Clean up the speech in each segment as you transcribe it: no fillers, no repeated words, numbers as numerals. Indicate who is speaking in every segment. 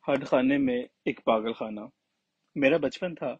Speaker 1: हड खाने में एक पागल खाना। मेरा बचपन था।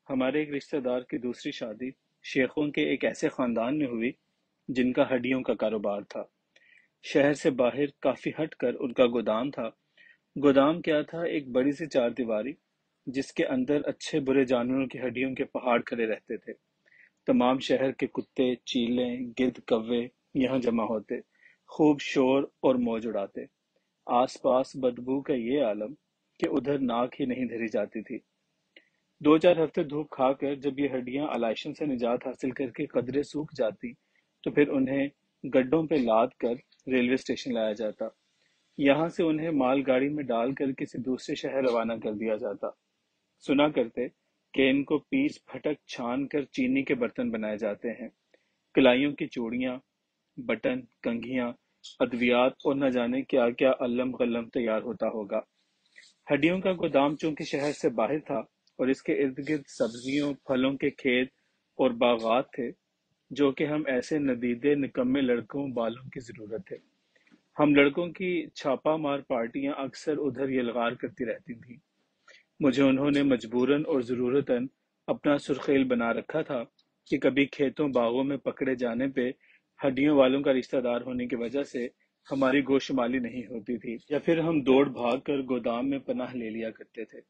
Speaker 1: हमारे एक रिश्तेदार की दूसरी शादी शेखों के एक ऐसे खानदान में हुई जिनका हड्डियों का कारोबार था। शहर से बाहर काफी हटकर उनका गोदाम था। गोदाम क्या था, एक बड़ी सी चारदीवारी जिसके अंदर अच्छे बुरे जानवरों की हड्डियों के पहाड़ खड़े रहते थे। तमाम शहर के कुत्ते, चीलें, गिद्ध, कौवे यहाँ जमा होते, खूब शोर और मौज उड़ाते। आस-पास बदबू का ये आलम कि उधर नाक ही नहीं धरी जाती थी। 2-4 हफ्ते धूप खाकर जब ये हड्डियां अलाइशन से निजात हासिल करके कदरे सूख जाती, तो फिर उन्हें गड्ढों पे लाद कर रेलवे स्टेशन लाया जाता। यहाँ से उन्हें मालगाड़ी में डालकर किसी दूसरे शहर रवाना कर दिया जाता। सुना करते कि इनको पीस फटक छान कर चीनी के बर्तन बनाए जाते हैं। कलाइयों की चूड़ियाँ, बटन, कंघियाँ, अद्वियात और न जाने क्या क्या अल्लम गल्लम तैयार होता होगा। हड्डियों का गोदाम चूंकि शहर से बाहर था और इसके इर्द गिर्द सब्जियों फलों के खेत और बागात थे, जो कि हम ऐसे नदीदे निकम्मे लड़कों बालों की जरूरत थे। हम लड़कों की छापा मार पार्टियां अक्सर उधर यलगार करती रहती थीं। मुझे उन्होंने मजबूरन और जरूरतन अपना सुर्खेल बना रखा था कि कभी खेतों बागों में पकड़े जाने पे हड्डियों वालों का रिश्तेदार होने की वजह से हमारी गोशमाली नहीं होती थी, या फिर हम दौड़ भाग कर गोदाम में पनाह ले लिया करते थे।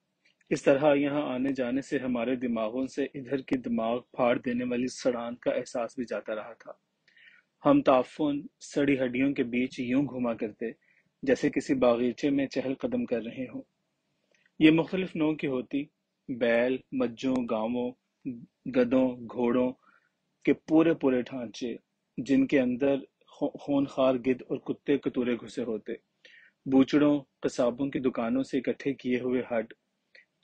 Speaker 1: इस तरह यहाँ आने जाने से हमारे दिमागों से इधर की दिमाग फाड़ देने वाली सड़ान का एहसास भी जाता रहा था। हम ताफुन सड़ी हड्डियों के बीच यूं घुमा करते जैसे किसी बागीचे में चहल कदम कर रहे हों। ये मुख्तलिफ नौं की होती, बैल, मज्जों, गायों, गधों, घोड़ों के पूरे पूरे ढांचे, जिनके अंदर खूंखार गिद्ध और कुत्ते कतूरे घुसे होते। बूचड़ों, कसाबों की दुकानों से इकट्ठे किए हुए हड,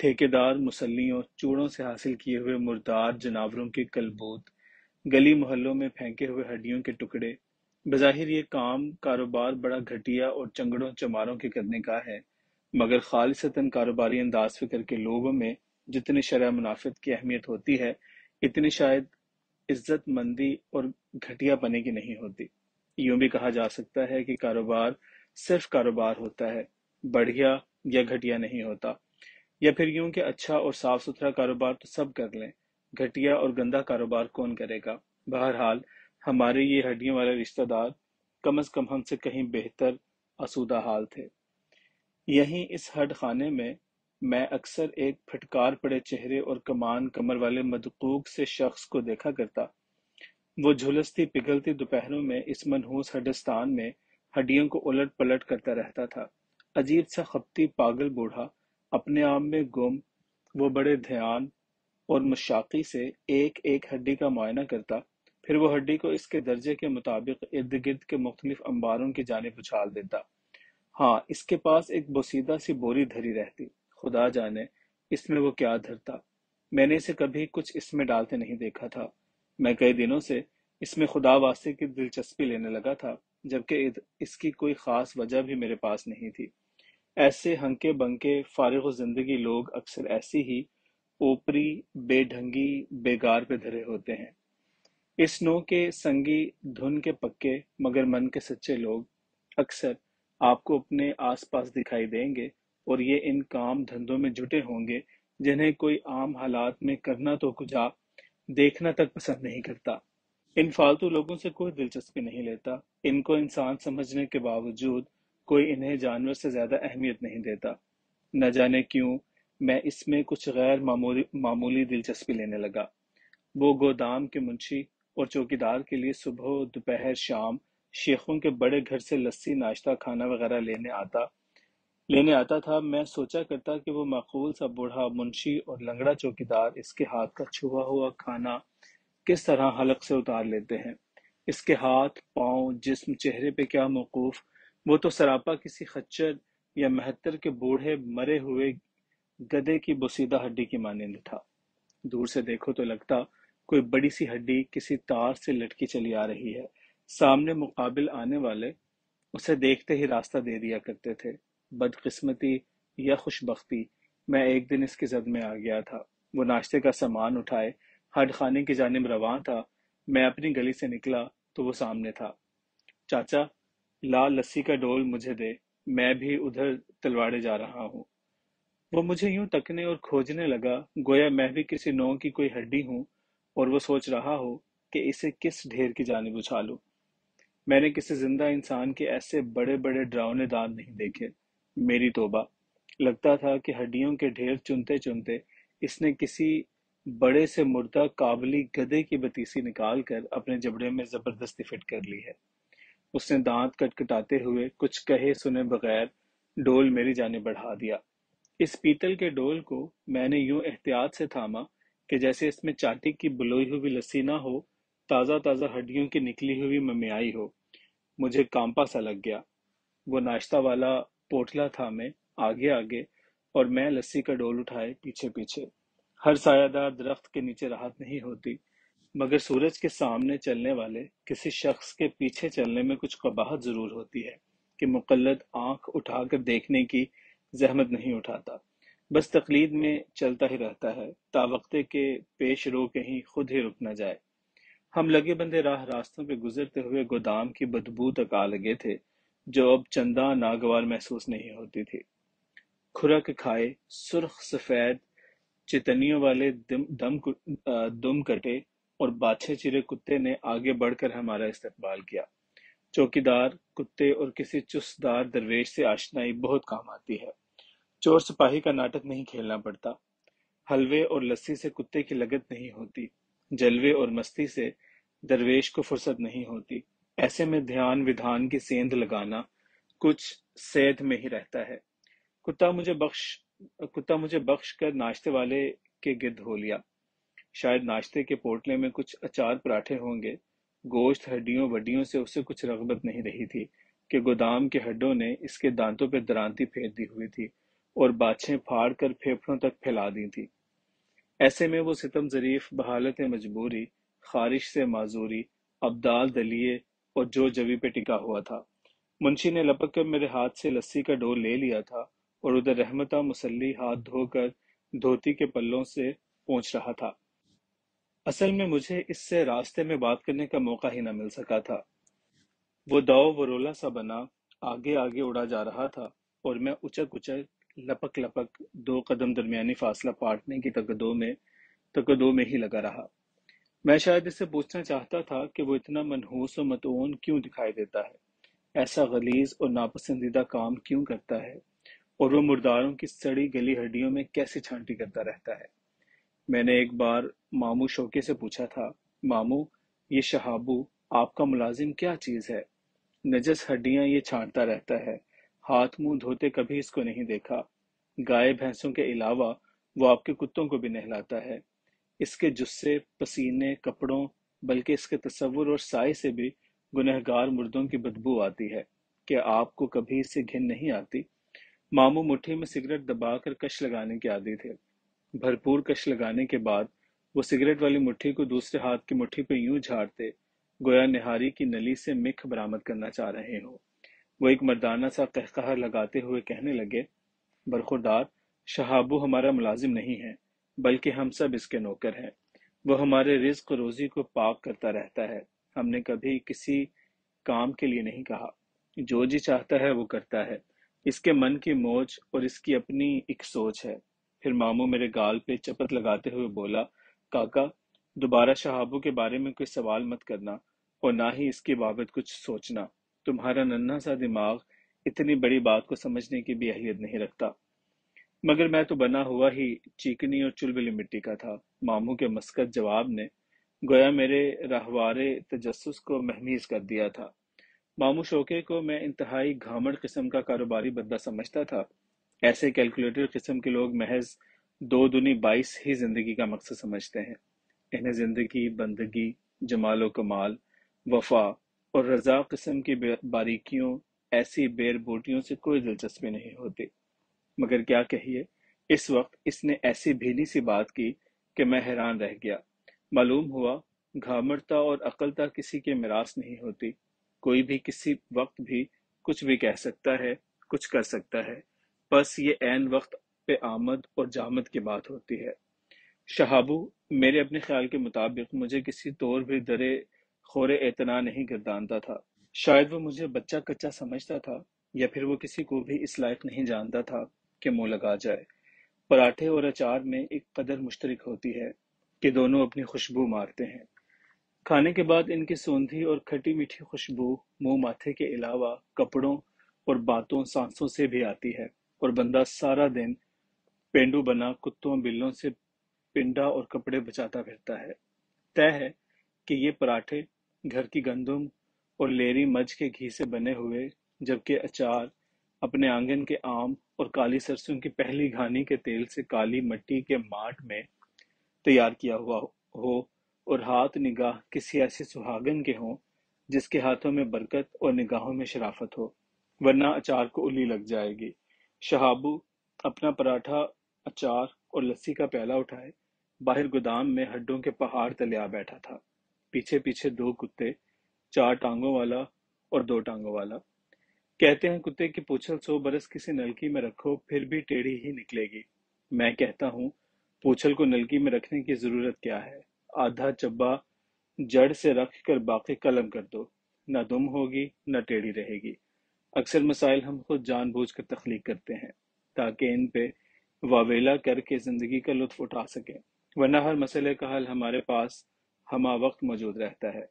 Speaker 1: ठेकेदार मुसल्लियों, चूड़ों से हासिल किए हुए मुर्दार जनावरों की कलबूत, गली मोहल्लों में फेंके हुए हड्डियों के टुकड़े। बज़ाहिर ये काम कारोबार बड़ा घटिया और चंगड़ों चमारों के करने का है, मगर खालिसतन कारोबारी अंदाज फिक्र के लोगों में जितनी शरह मुनाफित की अहमियत होती है, इतनी शायद इज्जत मंदी और घटियापने की नहीं होती। यूं भी कहा जा सकता है कि कारोबार सिर्फ कारोबार होता है, बढ़िया या घटिया नहीं होता। या फिर यूं कि अच्छा और साफ सुथरा कारोबार तो सब कर लें, घटिया और गंदा कारोबार कौन करेगा। बहरहाल हमारे ये हड्डियों वाले रिश्तेदार कम अज कम हमसे कहीं बेहतर आसूदा हाल थे। यहीं इस हड खाने में मैं अक्सर एक फटकार पड़े चेहरे और कमान कमर वाले मदकूक से शख्स को देखा करता। वो झुलसती पिघलती दोपहरों में इस मनहूस हडस्तान में हड्डियों को उलट पलट करता रहता था। अजीब सा खपती पागल बूढ़ा, अपने आप में गुम। वो बड़े ध्यान और मुशाक़ी से एक एक हड्डी का मुआयना करता, फिर वो हड्डी को इसके दर्जे के मुताबिक इर्द गिर्द के मुख्तलिफ अंबारों की जानिब उछाल देता। हाँ, इसके पास एक बोसीदा सी बोरी धरी रहती। खुदा जाने इसमें वो क्या धरता। मैंने इसे कभी कुछ इसमें डालते नहीं देखा था। मैं कई दिनों से इसमें खुदा वास्ते की दिलचस्पी लेने लगा था, जबकि इसकी कोई खास वजह भी मेरे पास नहीं थी। ऐसे हंके बंके फारिग जिंदगी लोग अक्सर ऐसी ही ऊपरी बेढंगी बेगार पे धरे होते हैं। इस नौ के संगी धुन के पक्के मगर मन के सच्चे लोग अक्सर आपको अपने आसपास दिखाई देंगे, और ये इन काम धंधों में जुटे होंगे जिन्हें कोई आम हालात में करना तो कुछ देखना तक पसंद नहीं करता। इन फालतू लोगों से कोई दिलचस्पी नहीं लेता। इनको इंसान समझने के बावजूद कोई इन्हें जानवर से ज्यादा अहमियत नहीं देता। न जाने क्यों मैं इसमें कुछ गैर मामूली मामूली दिलचस्पी लेने लगा। वो गोदाम के मुंशी और चौकीदार के लिए सुबह दोपहर शाम शेखों के बड़े घर से लस्सी नाश्ता खाना वगैरह लेने आता था। मैं सोचा करता कि वो माकूल सा बूढ़ा मुंशी और लंगड़ा चौकीदार इसके हाथ का छुआ हुआ खाना किस तरह हलक से उतार लेते हैं। इसके हाथ पांव जिस्म चेहरे पे क्या मौकूफ, वो तो सरापा किसी खच्चर या महत्तर के बूढ़े मरे हुए गधे की बोसीदा हड्डी की मानिंद था। दूर से देखो तो लगता कोई बड़ी सी हड्डी किसी तार से लटकी चली आ रही है। सामने मुकाबिल आने वाले उसे देखते ही रास्ता दे दिया करते थे। बदकिस्मती या खुशबख्ती, मैं एक दिन इसकी जद में आ गया था। वो नाश्ते का सामान उठाए हड खाने की जानिब रवां था। मैं अपनी गली से निकला तो वो सामने था। चाचा, लाल लस्सी का डोल मुझे दे, मैं भी उधर तलवाड़े जा रहा हूँ। वो मुझे यूं तकने और खोजने लगा, गोया मैं भी किसी नौ की कोई हड्डी हूं और वो सोच रहा हो कि इसे किस ढेर की जानिब उछालूं। मैंने किसी जिंदा इंसान के ऐसे बड़े बड़े डरावने दांत नहीं देखे। मेरी तौबा! लगता था कि हड्डियों के ढेर चुनते चुनते इसने किसी बड़े से मुर्दा काबली गधे की बतीसी निकाल कर अपने जबड़े में जबरदस्ती फिट कर ली है। उसने दांत कटकटाते हुए कुछ कहे सुने बगैर डोल मेरी जाने बढ़ा दिया। इस पीतल के डोल को मैंने यूं एहतियात से थामा कि जैसे इसमें चाटी की बुलोई हुई लस्सी ना हो, ताजा ताजा हड्डियों की निकली हुई ममियाई हो। मुझे कांपा सा लग गया। वो नाश्ता वाला पोटला था में आगे आगे और मैं लस्सी का डोल उठाए पीछे पीछे। हर सायादार दरख्त के नीचे राहत नहीं होती, मगर सूरज के सामने चलने वाले किसी शख्स के पीछे चलने में कुछ कबाहत जरूर होती है कि मुकल्लद आंख उठाकर देखने की जहमत नहीं उठाता, बस तकलीद में चलता ही रहता है तावक्ते के पेश रो कहीं खुद ही रुक न जाए। हम लगे बंदे राह रास्तों पे गुजरते हुए गोदाम की बदबू तक आ लगे थे, जो अब चंदा नागवार महसूस नहीं होती थी। खुरक खाए सुर्ख सफेद चितनियों वाले दुम कटे और बाछे चिरे कुत्ते ने आगे बढ़कर हमारा इस्तकबाल किया। चौकीदार कुत्ते और किसी चुस्तदार दरवेश से आशनाई बहुत काम आती है। चोर सिपाही का नाटक नहीं खेलना पड़ता। हलवे और लस्सी से कुत्ते की लगत नहीं होती। जलवे और मस्ती से दरवेश को फुर्सत नहीं होती। ऐसे में ध्यान विधान की सेंध लगाना कुछ सेध में ही रहता है। कुत्ता मुझे बख्श कुत्ता मुझे बख्श कर नाश्ते वाले के गिर्द हो लिया। शायद नाश्ते के पोटले में कुछ अचार पराठे होंगे। गोश्त हड्डियों वड्डियों से उसे कुछ रगबत नहीं रही थी कि गोदाम के हड्डों ने इसके दांतों पर दरांती फेर दी हुई थी और बाछें फाड़ कर फेफड़ों तक फैला दी थी। ऐसे में वो सितम ज़रीफ बहालत मजबूरी, ख़ारिश से माज़ूरी, अब्दाल दलिए और जो जवी पे टिका हुआ था। मुंशी ने लपक कर मेरे हाथ से लस्सी का डोल ले लिया था और उधर रहमता मुसल्ली हाथ धोकर धोती के पल्लों से पोंछ रहा था। असल में मुझे इससे रास्ते में बात करने का मौका ही न मिल सका था। वो दाव वरोला सा बना आगे आगे उड़ा जा रहा था और मैं उचक उचक लपक लपक 2 कदम दरमियानी फासला पाटने की तकदो में ही लगा रहा। मैं शायद इससे पूछना चाहता था कि वो इतना मनहूस और मतऊन क्यों दिखाई देता है, ऐसा गलीज और नापसंदीदा काम क्यों करता है, और वो मुर्दारों की सड़ी गली हड्डियों में कैसे छांटी करता रहता है। मैंने एक बार मामू शोके से पूछा था, मामू, ये शहाबू आपका मुलाजिम क्या चीज है? नजस हड्डियां ये छांटता रहता है, हाथ मुंह धोते कभी इसको नहीं देखा। गाय भैंसों के अलावा वो आपके कुत्तों को भी नहलाता है। इसके जुस्से पसीने कपड़ों बल्कि इसके तसव्वुर और साय से भी गुनहगार मुर्दों की बदबू आती है। क्या आपको कभी इससे घिन नहीं आती? मामू मुट्ठी में सिगरेट दबाकर कश लगाने के आदी थे। भरपूर कश लगाने के बाद वो सिगरेट वाली मुट्ठी को दूसरे हाथ की मुट्ठी पे यूं झाड़ते, गोया निहारी की नली से मिख बरामद करना चाह रहे हो। वो एक मर्दाना सा कहकहा लगाते हुए कहने लगे, बरखुरदार, शहाबू हमारा मुलाजिम नहीं है, बल्कि हम सब इसके नौकर हैं। वो हमारे रिज्क रोजी को पाक करता रहता है। हमने कभी किसी काम के लिए नहीं कहा। जो जी चाहता है वो करता है। इसके मन की मौज और इसकी अपनी एक सोच है। फिर मामू मेरे गाल पे चपत लगाते हुए बोला, काका, दोबारा शहाबू के बारे में कोई सवाल मत करना और ना ही इसकी बाबत कुछ सोचना। तुम्हारा नन्हा सा दिमाग इतनी बड़ी बात को समझने की भी अहलियत नहीं रखता। मगर मैं तो बना हुआ ही चीकनी और चुलबुली मिट्टी का था। मामू के मस्कत जवाब ने गोया मेरे रहवारे तजस्सुस को महमीज कर दिया था। मामू शोके को मैं इंतहाई घामड़ किस्म का कारोबारी बंदा समझता था। ऐसे कैलकुलेटर किस्म के लोग महज 2 दूनी 22 ही जिंदगी का मकसद समझते हैं। इन्हें जिंदगी, बंदगी, जमालो कमाल, वफा और रजा किस्म की बारीकियों, ऐसी बेर बूटियों से कोई दिलचस्पी नहीं होती। मगर क्या कहिए, इस वक्त इसने ऐसी भीनी सी बात की कि मैं हैरान रह गया। मालूम हुआ घामड़ता और अकलता किसी के मिरास नहीं होती। कोई भी किसी वक्त भी कुछ भी कह सकता है, कुछ कर सकता है। बस ये ऐन वक्त पे आमद और जामद की बात होती है। शहाबू मेरे अपने ख्याल के मुताबिक मुझे किसी तौर भी दरे खोरे एतना नहीं गर्दानता था। शायद वो मुझे बच्चा कच्चा समझता था, या फिर वो किसी को भी इस लायक नहीं जानता था कि मुंह लगा जाए। پراٹھے اور اچار میں ایک قدر مشترک ہوتی ہے کہ دونوں اپنی خوشبو مارتے ہیں۔ کھانے کے بعد ان کی سوندھی اور کھٹی میٹھی خوشبو منہ ماتھے کے علاوہ کپڑوں اور باتوں سانسوں سے بھی آتی ہے، اور بندہ سارا دن پینڈو بنا کتوں بلوں سے پنڈا اور کپڑے بچاتا پھرتا ہے۔ طے ہے کہ یہ پراٹھے گھر کی گندم اور لیری مجھ کے گھی سے بنے ہوئے، جبکہ اچار اپنے آنگن کے آم اور کالی سرسوں کی پہلی گھانی کے تیل سے کالی مٹی کے ماٹ میں تیار کیا ہوا ہو، اور ہاتھ نگاہ کسی ایسے سہاگن کے ہوں جس کے ہاتھوں میں برکت اور نگاہوں میں شرافت ہو، ورنہ اچار کو الی لگ جائے گی۔ شہابو اپنا پراٹھا، اچار اور لسی کا پیالہ اٹھائے باہر گودام میں ہڈوں کے پہاڑ تلے آ بیٹھا تھا، پیچھے پیچھے دو کتے، چار ٹانگوں والا اور دو ٹانگوں والا۔ کہتے ہیں کتے کی پوچھل 100 برس کسی نلکی میں رکھو پھر بھی ٹیڑھی ہی نکلے گی۔ میں کہتا ہوں پوچھل کو نلکی میں رکھنے کی ضرورت کیا ہے؟ آدھا چبا جڑ سے رکھ کر باقی قلم کر دو، نہ دم ہوگی نہ ٹیڑھی رہے گی۔ اکثر مسائل ہم خود جان بوجھ کر تخلیق کرتے ہیں تاکہ ان پہ واویلا کر کے زندگی کا لطف اٹھا سکیں، ورنہ ہر مسئلے کا حل ہمارے پاس ہمہ وقت موجود رہتا ہے۔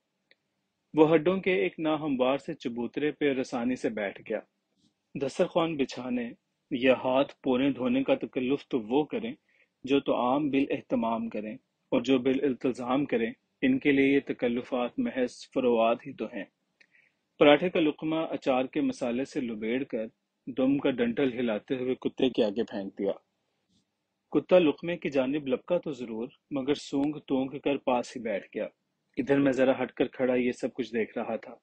Speaker 1: وہ ہڈوں کے ایک ناہموار سے چبوترے پہ رسانی سے بیٹھ گیا۔ دسترخوان بچھانے یا ہاتھ پونے دھونے کا تکلف تو وہ کریں جو تو عام بالاہتمام کریں، اور جو بالالتزام کریں ان کے لیے یہ تکلفات محض فروعات ہی تو ہیں۔ پراٹھے کا لقمہ اچار کے مسالے سے لبیڑ کر دم کا ڈنٹل ہلاتے ہوئے کتے کے آگے پھینک دیا۔ کتا لقمے کی جانب لپکا تو ضرور، مگر سونگ تونگ کر پاس ہی بیٹھ گیا۔ ادھر میں ذرا ہٹ کر کھڑا یہ سب کچھ دیکھ رہا تھا۔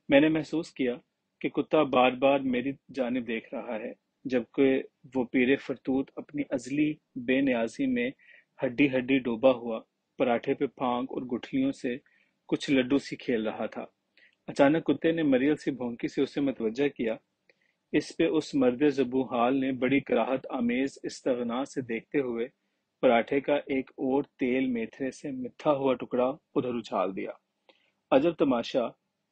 Speaker 1: میں نے محسوس کیا کہ کتا بار بار میری جانب دیکھ رہا ہے، جبکہ وہ پیر فرتوت اپنی ازلی بے نیازی میں ہڈی ہڈی ڈوبا ہوا پراٹھے پہ پھانک اور گٹھلیوں سے کچھ لڈو سی کھیل رہا تھا۔ اچانک کتے نے مریل سی بھونکی سے اسے متوجہ کیا۔ اس پہ اس مرد ذبح حال نے بڑی کراہت آمیز استغنا سے دیکھتے ہوئے پراٹھے کا ایک اور تیل میتھرے سے مٹھا ہوا ٹکڑا ادھر اچھال دیا۔ عجب تماشا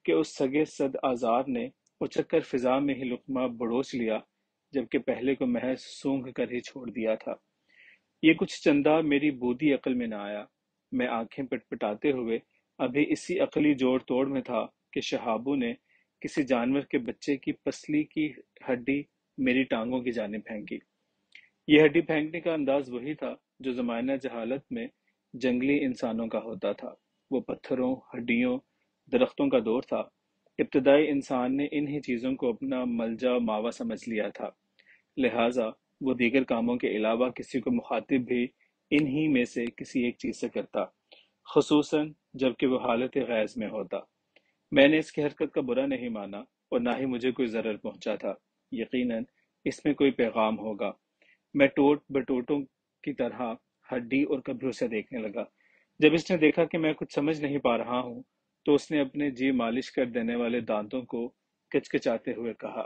Speaker 1: کہ اس سگے صد آزار نے اچک کر فضا میں ہی لقمہ بڑوچ لیا، جبکہ پہلے کو محض سونگھ کر ہی چھوڑ دیا تھا۔ یہ کچھ چندہ میری بودھی عقل میں نہ آیا۔ میں آنکھیں پٹپٹاتے ہوئے ابھی اسی عقلی جوڑ توڑ میں تھا کہ شہابو نے کسی جانور کے بچے کی پسلی کی ہڈی میری ٹانگوں کی جانب پھینکی۔ یہ ہڈی پھینکنے کا انداز وہی تھا جو زمانہ جہالت میں جنگلی انسانوں کا ہوتا تھا۔ وہ پتھروں، ہڈیوں، درختوں کا دور تھا۔ ابتدائی انسان نے انہی چیزوں کو اپنا ملجا ماوا سمجھ لیا تھا، لہٰذا وہ دیگر کاموں کے علاوہ کسی کو مخاطب بھی انہی میں سے کسی ایک چیز سے کرتا، خصوصاً جب کہ وہ حالت غیظ میں ہوتا۔ میں نے اس کی حرکت کا برا نہیں مانا اور نہ ہی مجھے کوئی ضرر پہنچا تھا۔ یقیناً اس میں کوئی پیغام ہوگا۔ میں ٹوٹ بٹوٹوں کی طرح ہڈی اور کبھی اسے دیکھنے لگا۔ جب اس نے دیکھا کہ میں کچھ سمجھ نہیں پا رہا ہوں تو اس نے اپنے جی مالش کر دینے والے دانتوں کو کچکچاتے ہوئے کہا،